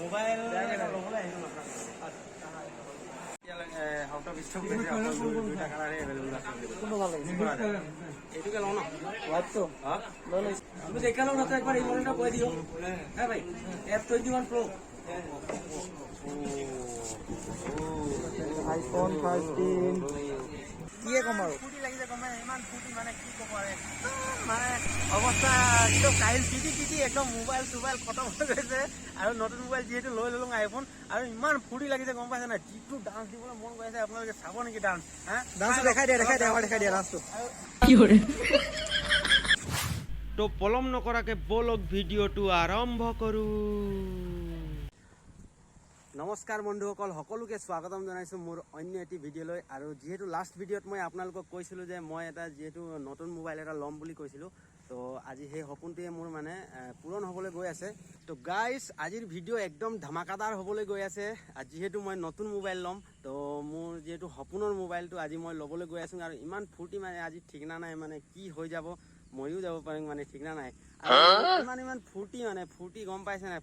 Mobile out of stock দুইটা কালাৰে available আছে এইটোকে লওঁ ন হোৱাটছটো আমি দেখা লওঁ না তো একবার এই মডেলটা কৈ দিও হ্যাঁ ভাই F21 Pro iPhone 13 কিয়ে কম আৰু ফুটি লাগিছে কমে ইমান ফুটি মানে কি ক'ব আৰু মানে অৱস্থা একদম কাইল পিটি একদম মোবাইল খতম হৈ গৈছে আৰু নতুন মোবাইল যিহেতু লৈ ললোঁ আইফোন আৰু ইমান ফুটি লাগিছে গম পাইছে না যিটো ডান্স দিবলৈ মন গৈ আছে আপোনালোকে চাব নেকি ডান্স হা ডান্স দেখাই দিয়া ডান্সটো কি কৰে তো পলম নকৰাকে বলক ভিডিঅ'টো আৰম্ভ কৰোঁ। নমস্কাৰ বন্ধুসকল, সকলোকে স্বাগতম জনাইছোঁ মোৰ অন্য এটি ভিডিঅ'লৈ। আৰু যিহেতু লাষ্ট ভিডিঅ'ত মই আপোনালোকক কৈছিলোঁ যে মই এটা যিহেতু নতুন মোবাইল এটা ল'ম বুলি কৈছিলোঁ, তো আজি সেই সপোনটোৱে মোৰ মানে পূৰণ হ'বলৈ গৈ আছে। তো গাইজ আজিৰ ভিডিঅ' একদম ধামাকাদাৰ হ'বলৈ গৈ আছে। যিহেতু মই নতুন মোবাইল ল'ম, তো মোৰ যিহেতু সপোনৰ মোবাইলটো আজি মই ল'বলৈ গৈ আছোঁ আৰু ইমান ফূৰ্তি মানে আজি ঠিকনা নাই, মানে কি হৈ যাব মৰিও যাব পাৰিম মানে ঠিকনা নাই। ইমান ফূৰ্তি গম পাইছে নাই,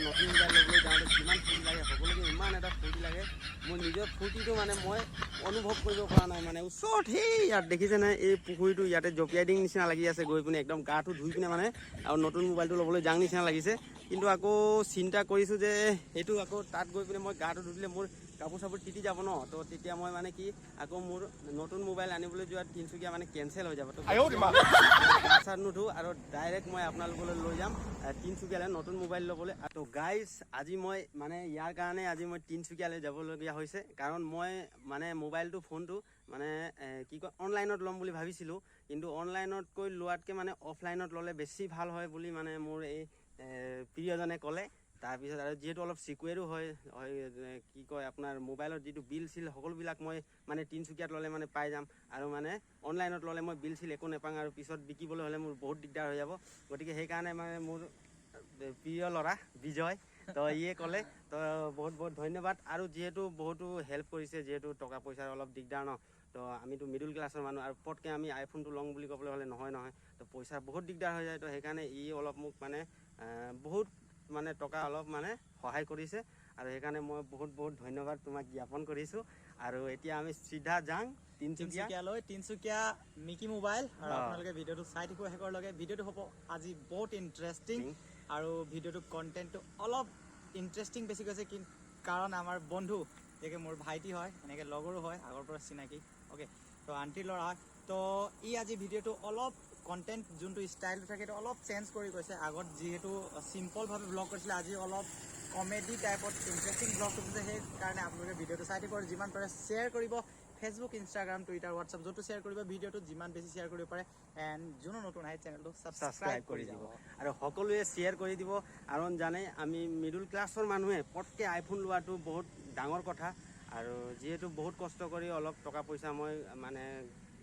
নতুন মোবাইল ল'বলৈ যাওঁতে কিমান ফূৰ্তি লাগে, সকলোকে ইমান এটা ফূৰ্তি লাগে। মোৰ নিজৰ ফূৰ্তিটো মানে মই অনুভৱ কৰিব পৰা নাই। মানে ওচৰত সেই ইয়াত দেখিছে নাই এই পুখুৰীটো ইয়াতে জঁপিয়াই দিং নিচিনা লাগি আছে, গৈ পিনে একদম গাটো ধুই পিনে মানে আৰু নতুন মোবাইলটো ল'বলৈ যাওঁ নিচিনা লাগিছে। কিন্তু আকৌ চিন্তা কৰিছোঁ যে সেইটো আকৌ তাত গৈ পিনে মই গাটো ধুই দিলে মোৰ কাপোৰ চাপোৰ তিতি যাব ন, তো তেতিয়া মই মানে কি আকৌ মোৰ নতুন মোবাইল আনিবলৈ যোৱা তিনিচুকীয়া মানে কেঞ্চেল হৈ যাব। গা নুধো আৰু ডাইৰেক্ট মই আপোনালোকলৈ লৈ যাম তিনিচুকীয়ালৈ নতুন মোবাইল ল'বলৈ। তো গাইজ আজি মই মানে ইয়াৰ কাৰণে আজি মই তিনিচুকীয়ালৈ যাবলগীয়া হৈছে, কাৰণ মই মানে মোবাইলটো ফোনটো মানে কি কয় অনলাইনত ল'ম বুলি ভাবিছিলোঁ, কিন্তু অনলাইনতকৈ লোৱাতকৈ মানে অফলাইনত ল'লে বেছি ভাল হয় বুলি মানে মোৰ এই প্ৰিয়জনে ক'লে। তাৰপিছত আৰু যিহেতু অলপ চিকিউৰো হয় কি কয় আপোনাৰ মোবাইলত যিটো বিল চিল সকলোবিলাক মই মানে তিনিচুকীয়াত ল'লে মানে পাই যাম, আৰু মানে অনলাইনত ল'লে মই বিল চিল একো নাপাওঁ আৰু পিছত বিকিবলৈ হ'লে মোৰ বহুত দিগদাৰ হৈ যাব। গতিকে সেইকাৰণে মানে মোৰ প্ৰিয় ল'ৰা বিজয়, তো ইয়ে ক'লে, তো বহুত বহুত ধন্যবাদ। আৰু যিহেতু বহুতো হেল্প কৰিছে, যিহেতু টকা পইচাৰ অলপ দিগদাৰ ন, তো আমিতো মিডল ক্লাছৰ মানুহ আৰু পটকৈ আমি আইফোনটো লওঁ বুলি ক'বলৈ হ'লে নহয়, তো পইচা বহুত দিগদাৰ হৈ যায়। তো সেইকাৰণে ই অলপ মোক মানে বহুত মানে টকা অলপ মানে সহায় কৰিছে, আৰু সেইকাৰণে মই বহুত বহুত ধন্যবাদ তোমাক জ্ঞাপন কৰিছোঁ। আৰু এতিয়া আমি চিধা যাওঁ তিনিচুকীয়া মিকি মোবাইল। আৰু আপোনালোকে ভিডিঅ'টো চাই থাকিব শেষৰলৈকে। ভিডিঅ'টো হ'ব আজি বহুত ইণ্টাৰেষ্টিং, আৰু ভিডিঅ'টো কণ্টেণ্টটো অলপ ইণ্টাৰেষ্টিং বেছি গৈছে, কাৰণ আমাৰ বন্ধু যেনেকৈ মোৰ ভাইটি হয়, এনেকৈ লগৰো হয়, আগৰ পৰা চিনাকি। অ'কে, তো আণ্টিৰ ল'ৰা হয়, তো ই আজি ভিডিঅ'টো অলপ কণ্টেণ্ট যোনটো ষ্টাইলটো থাকে সেইটো অলপ চেঞ্জ কৰি কৈছে। আগত যিহেতু চিম্পলভাৱে ব্লগ কৰিছিলে, আজি অলপ কমেডি টাইপত ইণ্টাৰেষ্টিং ব্লগ কৰিছে। সেইকাৰণে আপোনালোকে ভিডিঅ'টো চাই থাকিব আৰু যিমান পাৰে শ্বেয়াৰ কৰিব, ফেচবুক, ইনষ্টাগ্ৰাম, টুইটাৰ, হোৱাটছআপ য'তো শ্বেয়াৰ কৰিব ভিডিঅ'টো, যিমান বেছি শ্বেয়াৰ কৰিব পাৰে। এণ্ড যোনো নতুন আহে চেনেলটো ছাবস্ক্ৰাইব কৰি দিব, আৰু সকলোৱে শ্বেয়াৰ কৰি দিব। কাৰণ জানে আমি মিডল ক্লাছৰ মানুহে পটকৈ আইফোন লোৱাটো বহুত ডাঙৰ কথা, আৰু যিহেতু বহুত কষ্ট কৰি অলপ টকা পইচা মই মানে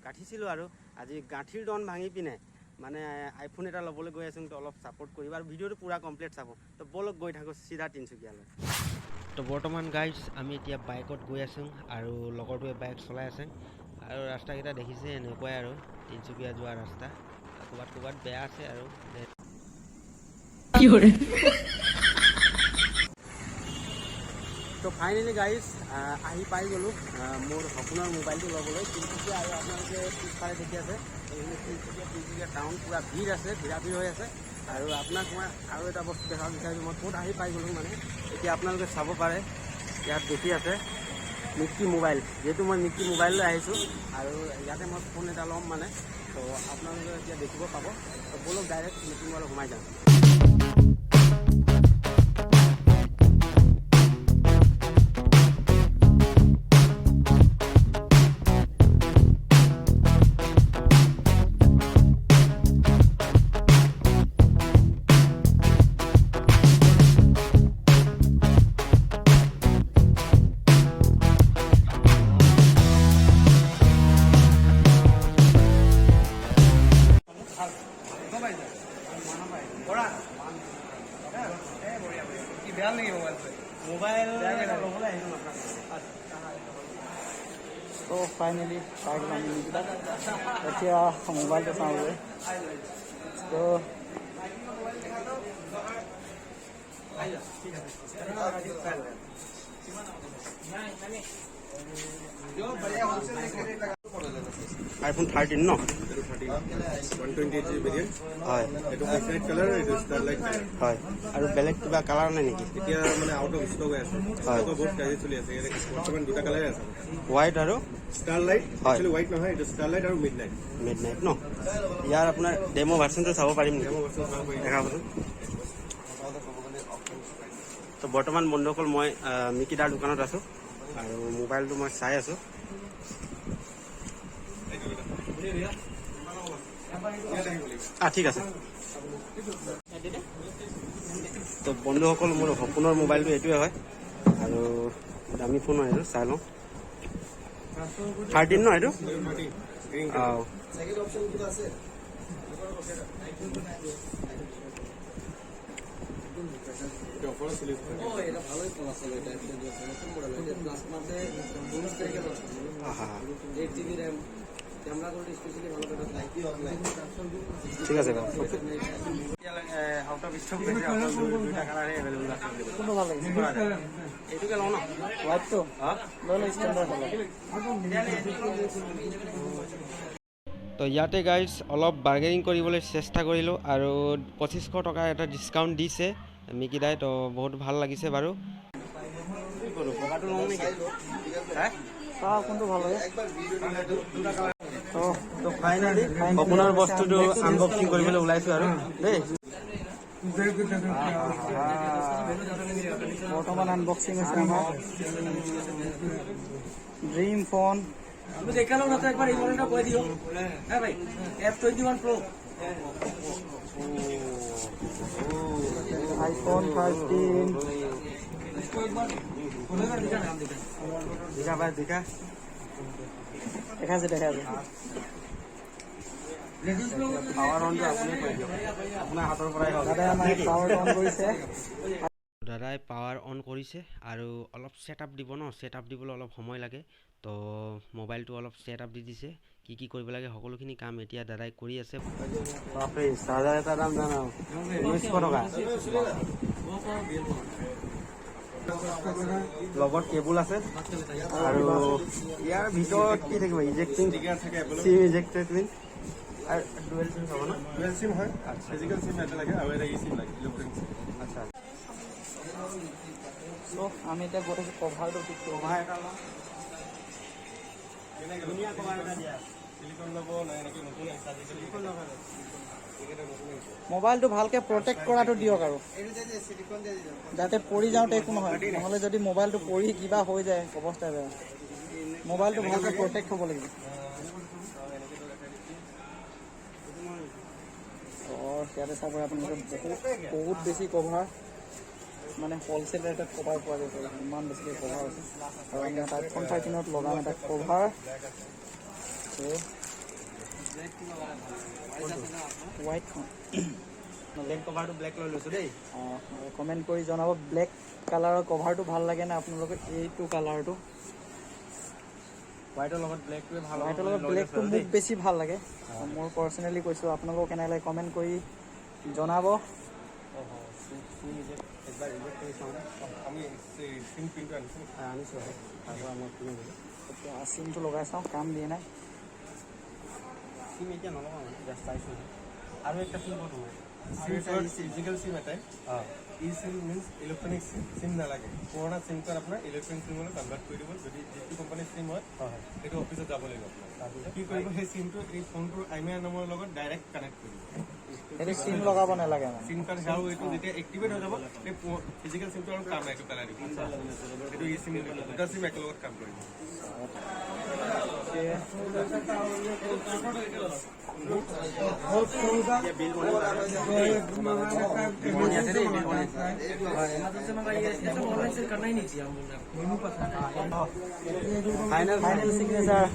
গাঁঠিছিলোঁ, আৰু আজি গাঁঠিৰ ডন ভাঙি পিনে মানে আইফোন এটা ল'বলৈ গৈ আছোঁ। তো অলপ ছাপোৰ্ট কৰিবা আৰু ভিডিঅ'টো পূৰা কমপ্লিট চাব। তো বলক গৈ থাকোঁ চিধা তিনিচুকীয়ালৈ। তো বৰ্তমান গাইজ আমি এতিয়া বাইকত গৈ আছোঁ, আৰু লগৰটোৱে বাইক চলাই আছে, আৰু ৰাস্তাকেইটা দেখিছে এনেকুৱাই আৰু তিনিচুকীয়া যোৱা ৰাস্তা, ক'ৰবাত বেয়া আছে আৰু তো ফাইনেলি গাইজ আহি পাই গ'লোঁ মোৰ সপোনৰ মোবাইলটো ল'বলৈ তিনিচুকীয়া। আৰু আপোনালোকে পিছফালে দেখি আছে তিনিচুকীয়া টাউন পূৰা ভিৰ আছে, ভিৰ হৈ আছে। আৰু আপোনাক মই আৰু এটা বস্তু দেখাব বিচাৰিছোঁ, মই ক'ত আহি পাই গ'লোঁ মানে এতিয়া আপোনালোকে চাব পাৰে, ইয়াত দেখি আছে মিকি মোবাইল। যিহেতু মই মিকি মোবাইল লৈ আহিছোঁ, আৰু ইয়াতে মই ফোন এটা ল'ম মানে, তো আপোনালোকে এতিয়া দেখিব পাব। তো বলক ডাইৰেক্ট মিকি মোবাইলত সোমাই যাওঁ। বড়া ফাইনেলি পাই গ'লোঁ আমি মিকিদাক। এতিয়া মোবাইলটো চাওঁগৈ। তো iPhone 13 ন? 128GB ভেৰিয়েণ্ট হয় এইটো অফলাইট কালাৰ এইটো ষ্টাৰলাইট কালাৰ হয়। আৰু বেলেগ কিবা কালাৰ নাই নেকি? এতিয়া মানে আউট অফ ষ্টক হৈ আছে হয়। ষ্টক বহুত কাজি চলি আছে ইয়াতে বৰ্তমান দুটা কালাৰে আছে হোৱাইট আৰু ষ্টাৰলাইট হয়। একচুৱেলি হোৱাইট নহয় এইটো ষ্টাৰলাইট আৰু মিড নাইট মিডনাইট ন? ইয়াৰ আপোনাৰ ডেমো ভাৰ্চনটো চাব পাৰিম নেকি? দেখাবচোন। তো বৰ্তমান বন্ধুসকল মই মিকিদাৰ দোকানত আছোঁ আৰু মোবাইলটো মই চাই আছোঁ। ঠিক আছে। তো বন্ধুসকল মোৰ সপোনৰ মোবাইলটো এইটোৱে হয় আৰু দামী ফোন হয় এইটো, চাই লওঁ। 13 ন এইটো? অঁ অফাৰ চলি আছে ঠিক আছে বাৰু। আউট অফ ষ্টক দুইটা কালাৰে এভেইলেবল আছে। কোনটো ভাল লাগিছে? এইটোকে লওঁ ন? হোৱাইটটো লৈ লৈ ষ্টেণ্ডাৰ্ড হ'ব। তো ইয়াতে গাইজ অলপ বাৰ্গেনিং কৰিবলৈ চেষ্টা কৰিলোঁ আৰু 2500 টকাৰ এটা ডিছকাউণ্ট দিছে মিকিদাই। তো বহুত ভাল লাগিছে বাৰু। কি কৰোঁ, বগাটো লওঁ নেকি? চাওঁ কোনটো ভাল লাগে। তো ফাইনেলি আপোনাৰ বস্তুটো আনবক্সিং কৰিবলৈ ওলাইছোঁ আৰু দেই। বৰ্তমান আনবক্সিং হৈছে আমাৰ ড্ৰিম ফোন দেখালো না তো একবার এই মডেলটা করে দিও। হ্যাঁ ভাই F21 Pro iPhone 13 দেখা ভাই দেখা দেখা আছে পাৱাৰ অনটো আপুনি কৰি দিয়ক, আপোনাৰ হাতৰ পৰাই হওক। দাদাই আমাৰ পাৱাৰ অন কৰিছে। দাদাই পাৱাৰ অন কৰিছে আৰু অলপ ছেট আপ দিব ন? ছেট আপ দিবলৈ অলপ সময় লাগে। তো মোবাইলটো অলপ ছেট আপ দি দিছে, কি কি কৰিব লাগে সকলোখিনি কাম এতিয়া দাদাই কৰি আছে। বাপৰে, চাৰ্জাৰ এটা দাম জানা 1900 টকা। লগত কেবুল আছে আৰু ইয়াৰ ভিতৰত কি থাকিব? ইজেক্টিং চিম, ইজেক্টেড পিন আৰু ডুৱেল চিম হ'ব ন? ডুৱেল চিম হয় ফিজিকেল চিম এটা লাগে আৰু এটা ই চিম লাগে ইলেক্ট্ৰনিক চিম আচ্ছা। চ' আমি এতিয়া গোটেই কভাৰটো ঠিক কৰোঁ। কভাৰ এটা লওঁ, ধুনীয়া কভাৰ এটা দিয়া। চিলিকন ল'ব নাই এনেকৈ নতুন আহিছে আজিকালি মোবাইলটো ভালকৈ প্ৰটেক্ট কৰাটো দিয়ক আৰু যাতে পৰি যাওঁতে একো নহয়, নহ'লে যদি মোবাইলটো পৰি কিবা হৈ যায় অৱস্থা বেয়া। মোবাইলটো ভালকৈ প্ৰটেক্ট হ'ব লাগিব। ইয়াতে চাব আপোনালোকে বহুত বেছি কভাৰ, মানে হ'লচেল ৰেটত কভাৰ পোৱা গৈছে। ইমান বেছিকৈ কভাৰ আছে আৰু আমি iPhone 13ত লগাম এটা কভাৰ। হোৱাইটখন ব্লেক কভাৰটো ব্লেক লৈ লৈছোঁ দেই। কমেণ্ট কৰি জনাব ব্লেক কালাৰৰ কভাৰটো ভাল লাগে নে আপোনালোকে এইটো কালাৰটো। হোৱাইটৰ লগত ব্লেকটোৱে ভাল। হোৱাইটৰ লগত ব্লেকটো মোক বেছি ভাল লাগে, মোৰ পাৰ্চনেলি কৈছোঁ। আপোনালোকক কেনেকৈ লাগে কমেণ্ট কৰি জনাব। আমি চিম প্ৰিণ্টটো আনিছোঁ আনিছোঁ তাৰপৰা মই কিনিছিলোঁ। এতিয়া চিমটো লগাই চাওঁ, কাম দিয়ে নাই। চিম এতিয়া নলগাওঁ মানে জাষ্ট চাইছোঁ আৰু একটা চিম ক'ত হয় ফিজিকেল চিম এটাই অঁ ই চিম মিনছ ইলেক্ট্ৰনিক চিম নালাগে। পুৰণা চিম কাৰ্ড আপোনাৰ ইলেক্ট্ৰনিক চিমলৈ কনভাৰ্ট কৰি দিব। যদি যিটো কোম্পানীৰ চিম হয় সেইটো অফিচত যাব লাগিব আপোনাৰ। কি কৰিব, সেই চিমটো এই ফোনটোৰ আইমিআৰ নম্বৰ লগত ডাইৰেক্ট কানেক্ট কৰিব। সেইটো চিম লগাব নালাগে মানে। চিম কাৰ্ড আৰু এইটো যেতিয়া এক্টিভেট হৈ যাব সেই ফিজিকেল চিমটো আৰু কাম নাই, এইটো পেলাই দিব। সেইটো ই চিম দুটা চিম একেলগত কাম কৰিব। ফাইনেল সিগনেচাৰ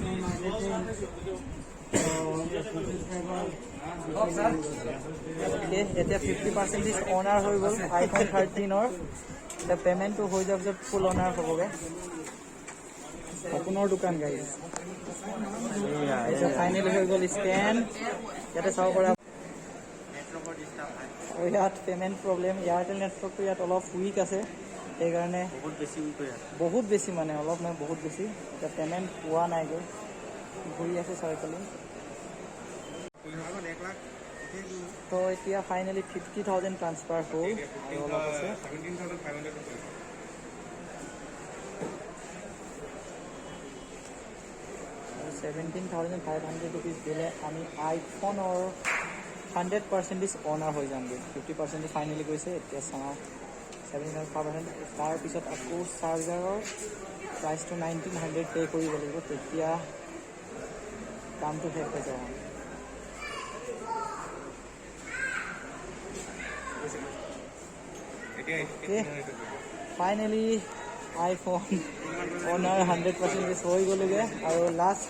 এতিয়া 50% অনাৰ হৈ গ'ল iPhone 13ৰ। এতিয়া পে'মেণ্টটো হৈ যোৱাৰ পিছত ফুল অনাৰ হ'বগৈ। সপোনৰ দোকান গাড়ী ফাইনেলি হৈ গ'ল স্কেন। ইয়াতে চাব পৰা নেটৱৰ্কৰ ডিষ্টাৰ্ব হয়, আৰু ইয়াত পে'মেণ্ট প্ৰব্লেম। এয়াৰটেল নেটৱৰ্কটো ইয়াত অলপ উইক আছে, সেইকাৰণে বহুত বেছি উইক হৈ আছে। বহুত বেছি মানে অলপ নহয় বহুত বেছি। এতিয়া পে'মেণ্ট পোৱা নাইগৈ, ঘূৰি আছে চাৰ্কলিং। তো এতিয়া ফাইনেলি 50,000 ট্ৰান্সফাৰ হ'ল আৰু অলপ আছে। 17,500 रुपीज़ दिले আমি আইফোনৰ 100% অনাৰ হৈ যামগৈ। 50% ফাইনেলি গৈছে। এতিয়া চাওঁ 17,500, তাৰপিছত আকৌ চাৰ্জাৰৰ প্ৰাইচটো 1,900 পে' কৰিব লাগিব, তেতিয়া দামটো শেষ হৈ যাব। ফাইনেলি আইফোন অনাৰ 100% হৈ গ'লগৈ আৰু লাষ্ট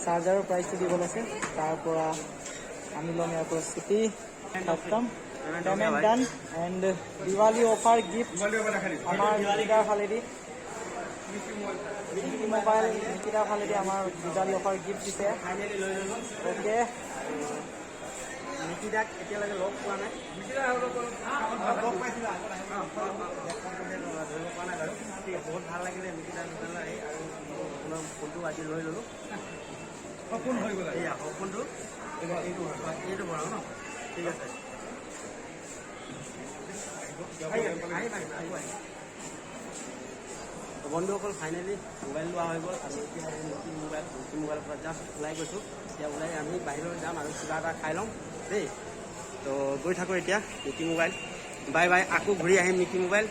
চাৰ্জাৰৰ প্ৰাইচটো দিব আছে। তাৰ পৰা আমি ল'ম ইয়াৰ পৰা চিটি খতম, payment done. And Diwali offer gift আমাৰ নিকিতাৰ ফালেদি, নিকি মোবাইল নিকিতাৰ ফালেদি আমাৰ দিৱালী অফাৰ গিফ্ট দিছে। ফাইনেলি লৈ ল'লোঁ। অ'কে, নিকিতাক এতিয়ালৈকে লগ পোৱা নাই, লগ পাইছিলোঁ আগত ধৰিব পৰা নাই বাৰু। ঠিক আছে, বহুত ভাল লাগিলে নিকিতাৰ দোকানলৈ আহি, আৰু আপোনাৰ ফোনটো আজি লৈ ল'লোঁ। সপোন হৈ গ'ল, এয়া সপোনটো এইটো ভৰাওঁ ন। ঠিক আছে, তো বন্ধুসকল ফাইনেলি মোবাইল লোৱা হৈ গ'ল। আৰু এতিয়া নতুন মোবাইলৰ পৰা জাষ্ট ওলাই গৈছোঁ। এতিয়া ওলাই আমি বাহিৰলৈ যাম আৰু কিবা এটা খাই ল'ম দেই। তো গৈ থাকোঁ এতিয়া নিকি মোবাইল। বাই বাই, আকৌ ঘূৰি আহিম নিকি মোবাইল।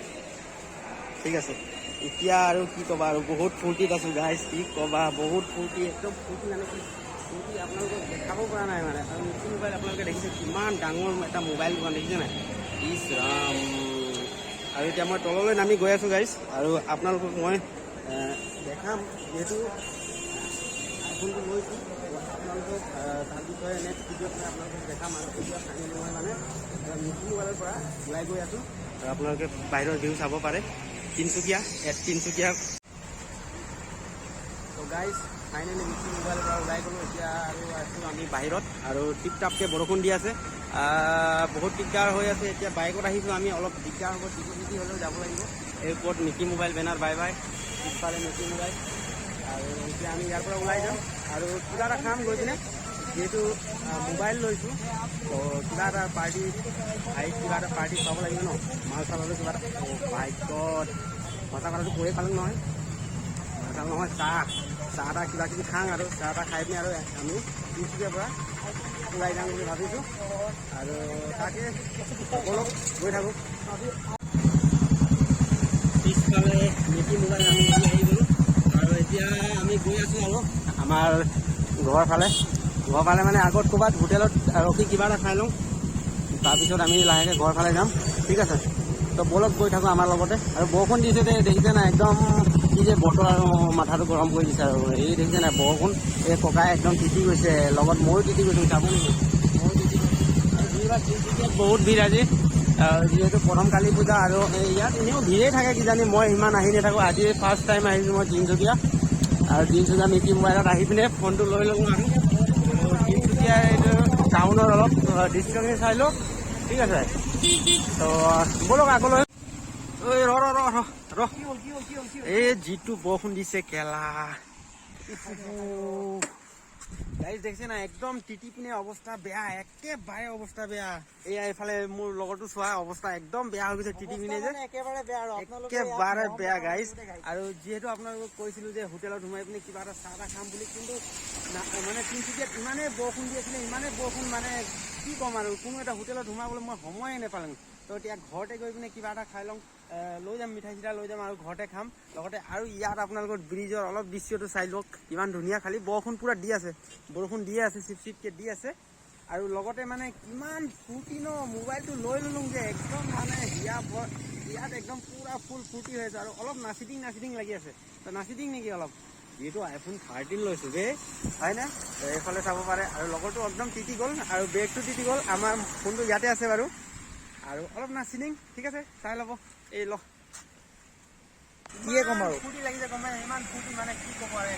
ঠিক আছে, এতিয়া আৰু কি ক'বা, আৰু বহুত ফূৰ্তিত আছোঁ গাইজ, কি ক'বা, বহুত ফূৰ্তি, একদম ফূৰ্তি মানে কি ফূৰ্তি আপোনালোকক দেখাব পৰা নাই মানে। আৰু নিকি মোবাইল আপোনালোকে দেখিছে কিমান ডাঙৰ এটা মোবাইল দোকান, দেখিছে নাই? ইছ ৰাম। আৰু এতিয়া মই তললৈ নামি গৈ আছোঁ গাইজ, আৰু আপোনালোকক মই দেখাম, যিহেতু আইফোনটো লৈছোঁ, আপোনালোকক তাৰ বিষয়ে নেক্সট ভিডিঅ'ত মই আপোনালোকক দেখাম। আৰু এতিয়া ফাইনেলি মই মানে নিকি মোবাইলৰ পৰা ওলাই গৈ আছোঁ, আৰু আপোনালোকে বাহিৰৰ ভিউ চাব পাৰে। তিনিচুকীয়া, তিনিচুকীয়া। তো গাইজ ফাইনেলি নিকি মোবাইলৰ পৰা ওলাই গ'লোঁ। এতিয়া আৰু আছোঁ আমি বাহিৰত, আৰু টিপ টাপকৈ বৰষুণ দি আছে, বহুত দিগদাৰ হৈ আছে। এতিয়া বাইকত আহিছোঁ আমি, অলপ দিগদাৰ হ'ব, টিটি হ'লেও যাব লাগিব। এয়াৰপৰ্ট নিকি মোবাইল বেনাৰ, বাই বাই। পিছফালে নিকি মোবাইল। আৰু এতিয়া আমি ইয়াৰ পৰা ওলাই যাম, আৰু কিবা এটা খাম গৈ পিনে, যিহেতু মোবাইল লৈছোঁ। তো কিবা এটা পাৰ্টি, কিবা এটা পাৰ্টি পাব লাগিব ন, মাল চাললৈ কিবা এটা। বাইকত সঁচা কথাটো কৈয়ে খালোঁ নহয়, ভাল নহয়। চাহ তাহ কিবা কিবি খাওঁ, আৰু চাহ তাহ খাই পিনে আৰু আমি তিনিচুকীয়াৰ পৰা ওলাই যাম বুলি ভাবিছোঁ। আৰু তাকে সকলোক গৈ থাকোঁ। পিছফালে নিকি মোবাইল আমি আহি গ'লোঁ, আৰু এতিয়া আমি গৈ আছোঁ আৰু আমাৰ ঘৰ ফালে মানে আগত ক'ৰবাত হোটেলত ৰখি কিবা এটা খাই লওঁ, তাৰপিছত আমি লাহেকৈ ঘৰ ফালে যাম। ঠিক আছে, তো বলক গৈ থাকোঁ আমাৰ লগতে। আৰু বৰষুণ দিছে, দেখিছে নাই, একদম কি যে বতৰ, আৰু মাথাটো গৰম কৰি দিছে। আৰু এই দেখিছে নাই বৰষুণ, এই ককাই একদম তিতি গৈছে, লগত ময়ো তিতি গৈছোঁ, চাব নেকি? ময়ো তিতি গৈছোঁ। আৰু তিনিচুকীয়াত বহুত ভিৰ আজি, যিহেতু প্ৰথম কালী পূজা, আৰু ইয়াত এনেও ভিৰেই থাকে কিজানি, মই সিমান আহি নাথাকোঁ। আজি ফাৰ্ষ্ট টাইম আহিছোঁ মই তিনিচুকীয়া, আৰু তিনিচুকীয়া নিকি মোবাইলত আহি পিনে ফোনটো লৈ ল'লোঁ। আৰু তিনিচুকীয়া এইটো টাউনৰ অলপ ডিষ্ট্ৰিক্টখিনি চাই লওঁ। ঠিক আছে, তো ব'লক আগলৈ। ঐ ৰ এই যিটো বৰষুণ দিছে কেলা, গাড়ী দেখিছে না, একদম তিতি পিনে অৱস্থা বেয়া, একেবাৰে অৱস্থা বেয়া। এয়া এইফালে মোৰ লগৰটো চোৱা, অৱস্থা একদম বেয়া হৈ গৈছে তিতি পিনে যে, একেবাৰে বেয়া। আৰু একেবাৰে বেয়া গাইজ। আৰু যিহেতু আপোনালোকক কৈছিলোঁ যে হোটেলত সোমাই পিনে কিবা এটা চাহ তাহ খাম বুলি, কিন্তু মানে তিনিচুকীয়াত ইমানেই বৰষুণ দি আছিলে, ইমানেই বৰষুণ মানে কি ক'ম, আৰু কোনো এটা হোটেলত সোমাবলৈ মই সময়ে নাপালোঁ। তো এতিয়া ঘৰতে গৈ পিনে কিবা এটা খাই লওঁ, লৈ যাম, মিঠাই চিঠাই লৈ যাম, আৰু ঘৰতে খাম লগতে। আৰু ইয়াত আপোনালোকৰ ব্ৰিজৰ অলপ দৃশ্যটো চাই লওক, কিমান ধুনীয়া। খালি বৰষুণ পূৰা দি আছে, বৰষুণ দিয়ে আছে, চিপ চিপকৈ দি আছে। আৰু লগতে মানে কিমান ফূৰ্তি ন, মোবাইলটো লৈ ল'লোঁ যে, একদম মানে ইয়াত একদম পূৰা ফুল ফূৰ্তি হৈ আছে। আৰু অলপ নাচিটিং লাগি আছে, তো নাচিটিং নেকি অলপ, যিহেতু আইফোন 13 লৈছোঁ দেই, হয়নে? এইফালে চাব পাৰে। আৰু লগৰটো একদম তিতি গ'ল, আৰু বেগটো তিতি গ'ল, আমাৰ ফোনটো ইয়াতে আছে বাৰু। আৰু অলপ নাচিটিং, ঠিক আছে, চাই ল'ব। এই কিয়ে ক'ম আৰু ফূৰ্তি লাগিছে গম পাই ইমান ফূৰ্তি মানে কি ক'ব আৰু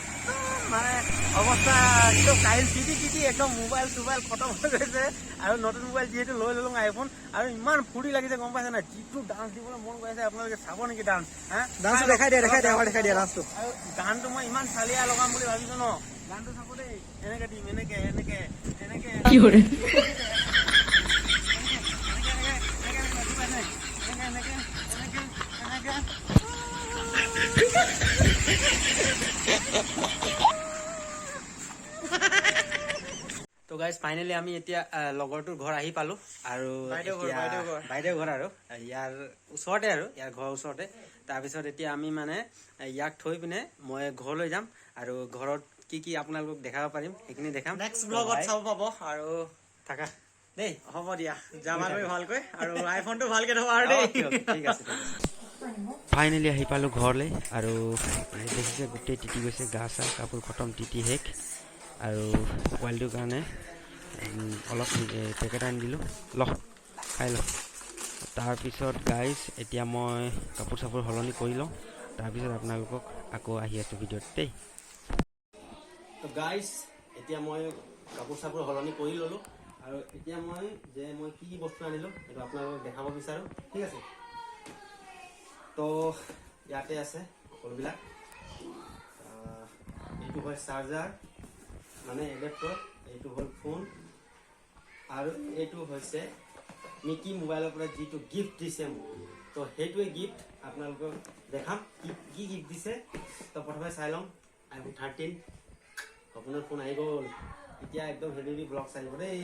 মানে অৱস্থা একদম কাইল তিতি একদম মোবাইল চোবাইল খতম হৈ গৈছে আৰু নতুন মোবাইল যিহেতু লৈ ল'লোঁ আইফোন আৰু ইমান ফূৰ্তি লাগিছে গম পাইছে নাই যিটো ডান্স দিবলৈ মন গৈ আছে আপোনালোকে চাব নেকি ডান্স হা ডান্সটো দেখাই দিয়া ডান্সটো আৰু গানটো মই ইমান চালিয়া লগাম বুলি ভাবিছো ন গানটো চাব দেই এনেকে দিম এনেকে কি কৰে তো গাইজ ফাইনেলি আমি এতিয়া লগৰটোৰ ঘৰ আহি পালো আৰু বাইদেউ ঘৰ আৰু ইয়াৰ ওচৰতে আৰু ইয়াৰ ঘৰৰ ওচৰতে তাৰপিছত এতিয়া আমি মানে ইয়াক থৈ পিনে মই ঘৰলৈ যাম আৰু ঘৰত কি কি আপোনালোকক দেখাব পাৰিম সেইখিনি দেখাম নেক্সট ব্লগত চাব পাব আৰু থাকা দেই হ'ব দিয়া যাম আৰু ভালকৈ আৰু আইফোনটো ভালকৈ থ'ব আৰু দেই ঠিক আছে ফাইনেলি আহি পালোঁ ঘৰলৈ আৰু দেখিছে গোটেই তিতি গৈছে গা চা কাপোৰ খতম তিতি শেষ আৰু পোৱালিটোৰ কাৰণে অলপ পেকেট আনি দিলোঁ খাই ল তাৰপিছত গাইজ এতিয়া মই কাপোৰ চাপোৰ সলনি কৰি লওঁ তাৰপিছত আপোনালোকক আকৌ আহি আছোঁ ভিডিঅ'ত দেই গাইজ এতিয়া মই কাপোৰ চাপোৰ সলনি কৰি ল'লোঁ আৰু এতিয়া মই কি কি বস্তু আনিলোঁ সেইটো আপোনালোকক দেখাব বিচাৰোঁ ঠিক আছে তো ইয়াতে আছে সকলোবিলাক এইটো হয় চাৰ্জাৰ মানে এডাপ্টাৰ এইটো হ'ল ফোন আৰু এইটো হৈছে মিকি মোবাইলৰ পৰা যিটো গিফ্ট দিছে মোক তো সেইটোৱে গিফ্ট আপোনালোকক দেখাম কি গিফ্ট দিছে তো প্ৰথমে চাই লওঁ আইফোন 13 আপোনাৰ ফোন আহি গ'ল এতিয়া একদম হেভি ব্লগ চাই দেই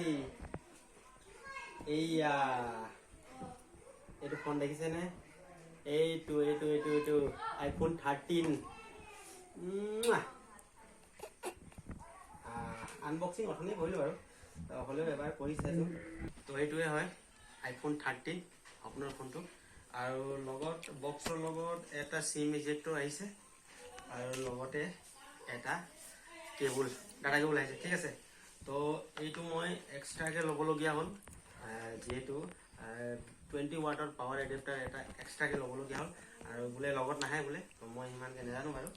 এইয়া এইটো ফোন দেখিছেনে এইটো আইফোন 13 আনবক্সিং অথনি কৰিলোঁ বাৰু হ'লেও এবাৰ কৰি চাইছোঁ তো সেইটোৱে হয় আইফোন 13 আপোনাৰ ফোনটো আৰু লগত বক্সৰ লগত এটা চিম ইজেক্টৰ আহিছে আৰু লগতে এটা কেবুল ডাটা কেবুল আহিছে ঠিক আছে তো এইটো মই এক্সট্ৰাকৈ ল'বলগীয়া হ'ল যিহেতু 20 ৱাটৰ পাৱাৰ এডাপ্টাৰ এটা এক্সট্ৰাকৈ ল'বলগীয়া হ'ল আৰু বোলে লগত নাহে বোলে তো মই সিমানকৈ নাজানো বাৰু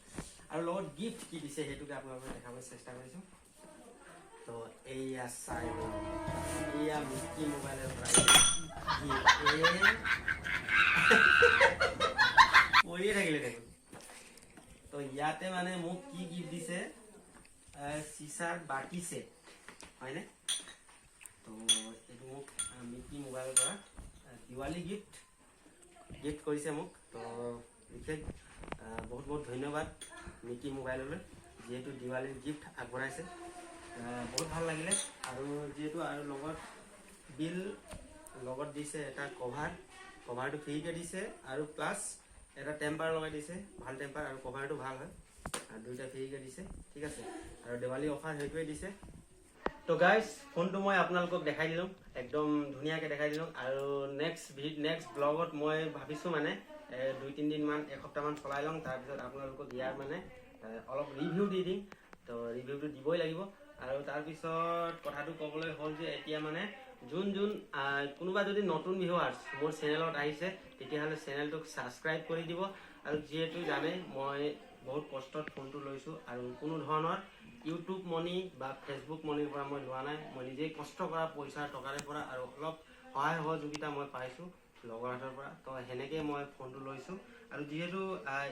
আৰু লগত গিফ্ট কি দিছে সেইটোকে আপোনালোকক দেখাবলৈ চেষ্টা কৰিছোঁ তো এইয়া চাই এইয়া মিকি মোবাইলৰ পৰা পৰিয়ে থাকিলে দেখোন তো ইয়াতে মানে মোক কি গিফ্ট দিছে চিচাৰ বাটি ছেট হয়নে তো এইটো মোক মিকি মোবাইলৰ পৰা দিৱালী গিফ্ট কৰিছে মোক তো বিশেষ বহুত ধন্যবাদ মিকি মোবাইললৈ যিহেতু দিৱালীৰ গিফ্ট আগবঢ়াইছে বহুত ভাল লাগিলে আৰু যিহেতু আৰু বিল লগত দিছে এটা কভাৰটো ফ্ৰীকৈ দিছে আৰু প্লাছ এটা টেম্পাৰ লগাই দিছে ভাল টেম্পাৰ আৰু কভাৰটো ভাল হয় আৰু দুইটা ফ্ৰীকৈ দিছে ঠিক আছে আৰু দেৱালী অফাৰ সেইটোৱে দিছে তো গাইজ ফোনটো মই আপোনালোকক দেখাই দিলোঁ একদম ধুনীয়াকৈ দেখাই দিলোঁ আৰু নেক্সট ব্লগত মই ভাবিছোঁ মানে 2-3 দিনমান এসপ্তাহমান চলাই লওঁ তাৰপিছত আপোনালোকক ইয়াৰ মানে অলপ ৰিভিউ দি দিম তো ৰিভিউটো দিবই লাগিব আৰু তাৰপিছত কথাটো ক'বলৈ হ'ল যে এতিয়া মানে যোন কোনোবা যদি নতুন ভিউৱাৰ্ছ মোৰ চেনেলত আহিছে তেতিয়াহ'লে চেনেলটোক ছাবস্ক্ৰাইব কৰি দিব আৰু যিহেতু জানে মই বহুত কষ্টত ফোনটো লৈছোঁ আৰু কোনো ধৰণৰ ইউটিউব মনি বা ফেচবুক মনিৰ পৰা মই লোৱা নাই মই নিজেই কষ্ট কৰা পইচাৰ টকাৰে পৰা আৰু অলপ সহায় সহযোগিতা মই পাইছোঁ লগৰ হাতৰ পৰা তো সেনেকৈ মই ফোনটো লৈছোঁ আৰু যিহেতু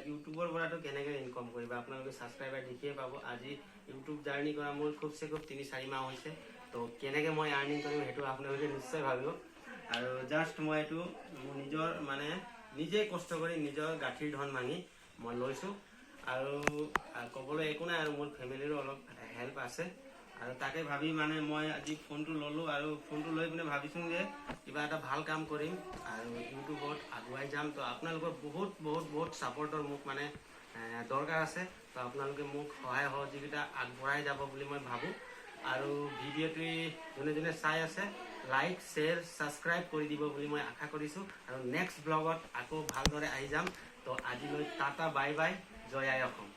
ইউটিউবৰ পৰাতো কেনেকৈ ইনকম কৰিবা আপোনালোকে ছাবস্ক্ৰাইবাৰ দেখিয়ে পাব আজি ইউটিউব জাৰ্ণি কৰা মোৰ খুবচে খুব 3-4 মাহ হৈছে তো কেনেকৈ মই আৰ্নিং কৰিম সেইটো আপোনালোকে নিশ্চয় ভাবিব আৰু জাষ্ট মই এইটো মোৰ নিজৰ মানে নিজেই কষ্ট কৰি নিজৰ গাঁঠিৰ ধন ভাঙি মই লৈছোঁ আৰু ক'বলৈ একো নাই আৰু মোৰ ফেমিলিৰো অলপ হেল্প আছে আৰু তাকে ভাবি মানে মই আজি ফোনটো ল'লোঁ আৰু ফোনটো লৈ পিনে ভাবিছোঁ যে কিবা এটা ভাল কাম কৰিম আৰু ইউটিউবত আগুৱাই যাম তো আপোনালোকৰ বহুত ছাপৰ্টৰ মোক মানে দৰকাৰ আছে তো আপোনালোকে মোক সহায় সহযোগিতা আগবঢ়াই যাব বুলি মই ভাবোঁ আৰু ভিডিঅ'টো যোনে চাই আছে লাইক শ্বেয়াৰ ছাবস্ক্ৰাইব কৰি দিব বুলি মই আশা কৰিছোঁ আৰু নেক্সট ব্লগত আকৌ ভালদৰে আহি যাম তো আজিলৈ টাটা বাই বাই জয় আই অসম।